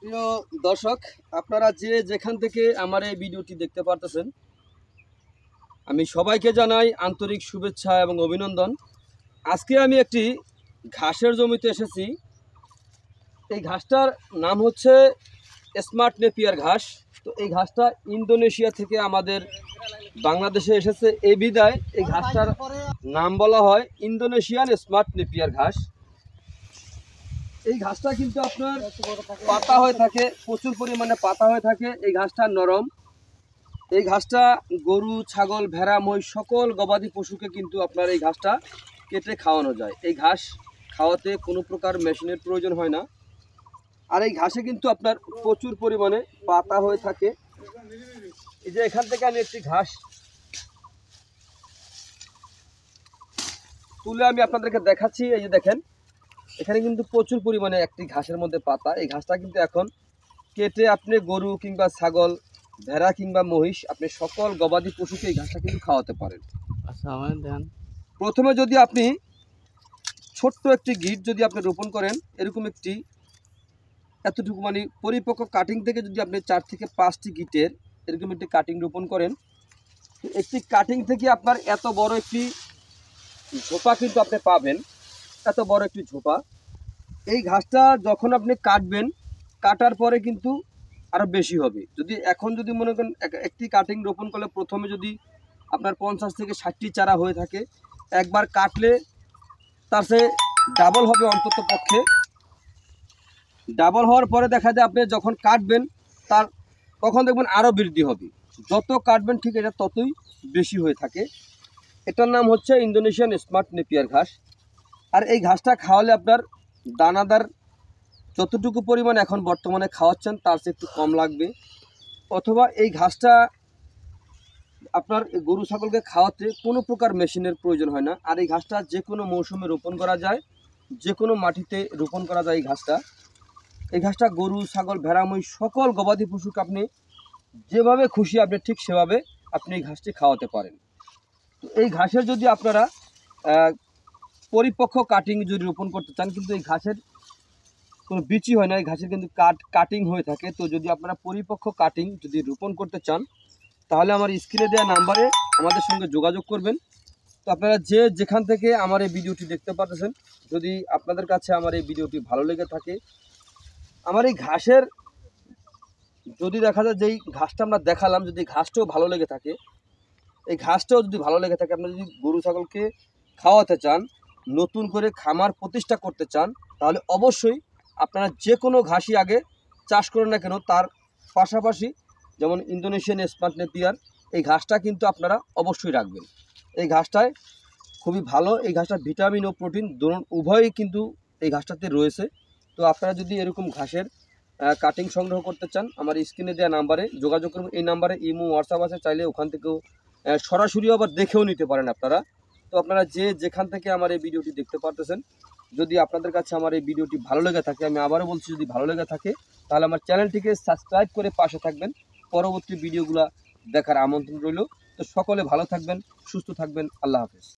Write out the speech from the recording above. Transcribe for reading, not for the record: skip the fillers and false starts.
প্রিয় দর্শক, আপনারা যে যেখান থেকে আমার এই ভিডিওটি দেখতে পারতেছেন, আমি সবাইকে জানাই আন্তরিক শুভেচ্ছা এবং অভিনন্দন। আজকে আমি একটি ঘাসের জমিতে এসেছি। এই ঘাসটার নাম হচ্ছে স্মার্ট নেপিয়ার ঘাস। তো এই ঘাসটা ইন্দোনেশিয়া থেকে আমাদের বাংলাদেশে এসেছে, এই বিদায় এই ঘাসটার নাম বলা হয় ইন্দোনেশিয়ান স্মার্ট নেপিয়ার ঘাস। এই ঘাসটা কিন্তু আপনার পাতা হয়ে থাকে, প্রচুর পরিমাণে পাতা হয়ে থাকে। এই ঘাসটা নরম। এই ঘাসটা গরু, ছাগল, ভেড়া, মহিষ সকল গবাদি পশুকে কিন্তু আপনার এই ঘাসটা কেটে খাওয়ানো যায়। এই ঘাস খাওয়াতে কোনো প্রকার মেশিনের প্রয়োজন হয় না। আর এই ঘাসে কিন্তু আপনার প্রচুর পরিমাণে পাতা হয়ে থাকে। এই যে এখান থেকে আমি একটি ঘাস তুলে আমি আপনাদেরকে দেখাচ্ছি। এই যে দেখেন, এখানে কিন্তু প্রচুর পরিমাণে একটি ঘাসের মধ্যে পাতা। এই ঘাসটা কিন্তু এখন কেটে আপনি গরু কিংবা ছাগল, ভেড়া কিংবা মহিষ, আপনি সকল গবাদি পশুকে এই ঘাসটা কিন্তু খাওয়াতে পারেন। প্রথমে যদি আপনি ছোট্ট একটি গিট যদি আপনি রোপণ করেন, এরকম একটি এতটুকু মানে পরিপক্ক কাটিং থেকে যদি আপনি 4 থেকে 5টি গিটের এরকম একটি কাটিং রোপণ করেন, একটি কাটিং থেকে আপনার এত বড় একটি ঝোপা কিন্তু আপনি পাবেন। এত বড় একটি ঝোপা। এই ঘাসটা যখন আপনি কাটবেন, কাটার পরে কিন্তু আরও বেশি হবে। যদি এখন যদি মনে করেন একটি কাটিং রোপণ করলে প্রথমে যদি আপনার 50 থেকে 60টি চারা হয়ে থাকে, একবার কাটলে তার সে ডাবল হবে অন্তত পক্ষে। ডাবল হওয়ার পরে দেখা যায় আপনি যখন কাটবেন তার তখন দেখবেন আরও বৃদ্ধি হবে। যত কাটবেন ঠিক এটা ততই বেশি হয়ে থাকে। এটার নাম হচ্ছে ইন্দোনেশিয়ান স্মার্ট নেপিয়ার ঘাস। আর এই ঘাসটা খাওয়ালে আপনার দানাদার যতটুকু পরিমাণ এখন বর্তমানে খাওয়াচ্ছেন তার চেয়ে একটু কম লাগবে। অথবা এই ঘাসটা আপনার গরু ছাগলকে খাওয়াতে কোনো প্রকার মেশিনের প্রয়োজন হয় না। আর এই ঘাসটা যে কোনো মৌসুমে রোপণ করা যায়, যে কোনো মাটিতে রোপণ করা যায়। এই ঘাসটা গরু, ছাগল, ভেড়া, মহিষ সকল গবাদি পশুকে আপনি যেভাবে খুশি আপনি ঠিক সেভাবে আপনি এই ঘাসটি খাওয়াতে পারেন। তো এই ঘাসের যদি আপনারা পরিপক্ক কাটিং যদি রোপণ করতে চান, কিন্তু এই ঘাসের কোনো বিচি হয় না, এই ঘাসের কিন্তু কাটিং হয়ে থাকে। তো যদি আপনারা পরিপক্ক কাটিং যদি রোপণ করতে চান, তাহলে আমার স্ক্রিনে দেওয়া নাম্বারে আমাদের সঙ্গে যোগাযোগ করবেন। তো আপনারা যে যেখান থেকে আমার এই ভিডিওটি দেখতে পাচ্ছেন, যদি আপনাদের কাছে আমার এই ভিডিওটি ভালো লেগে থাকে, আমার এই ঘাসের যদি দেখা যায় যেই ঘাসটা আমরা দেখালাম, যদি ঘাসটাও ভালো লেগে থাকে, এই ঘাসটাও যদি ভালো লেগে থাকে, আপনারা যদি গরু ছাগলকে খাওয়াতে চান, নতুন করে খামার প্রতিষ্ঠা করতে চান, তাহলে অবশ্যই আপনারা যে কোনো ঘাসই আগে চাষ করেন না কেন, তার পাশাপাশি যেমন ইন্দোনেশিয়ান স্মার্ট নেপিয়ার এই ঘাসটা কিন্তু আপনারা অবশ্যই রাখবেন। এই ঘাসটায় খুবই ভালো। এই ঘাসটা ভিটামিন ও প্রোটিন উভয়ই কিন্তু এই ঘাসটাতে রয়েছে। তো আপনারা যদি এরকম ঘাসের কাটিং সংগ্রহ করতে চান, আমার স্ক্রিনে দেওয়া নাম্বারে যোগাযোগ করুন। এই নাম্বারে ইমো, হোয়াটসঅ্যাপ আছে, চাইলে ওখান থেকেও সরাসরি আবার দেখেও নিতে পারেন আপনারা। তো আপনারা যে যেখান থেকে আমার এই ভিডিওটি দেখতে পারতেছেন, যদি আপনাদের কাছে আমার এই ভিডিওটি ভালো লেগে থাকে, আমি আবারও বলছি, যদি ভালো লেগে থাকে তাহলে আমার চ্যানেলটিকে সাবস্ক্রাইব করে পাশে থাকবেন। পরবর্তী ভিডিওগুলো দেখার আমন্ত্রণ রইল। তো সকলে ভালো থাকবেন, সুস্থ থাকবেন। আল্লাহ হাফেজ।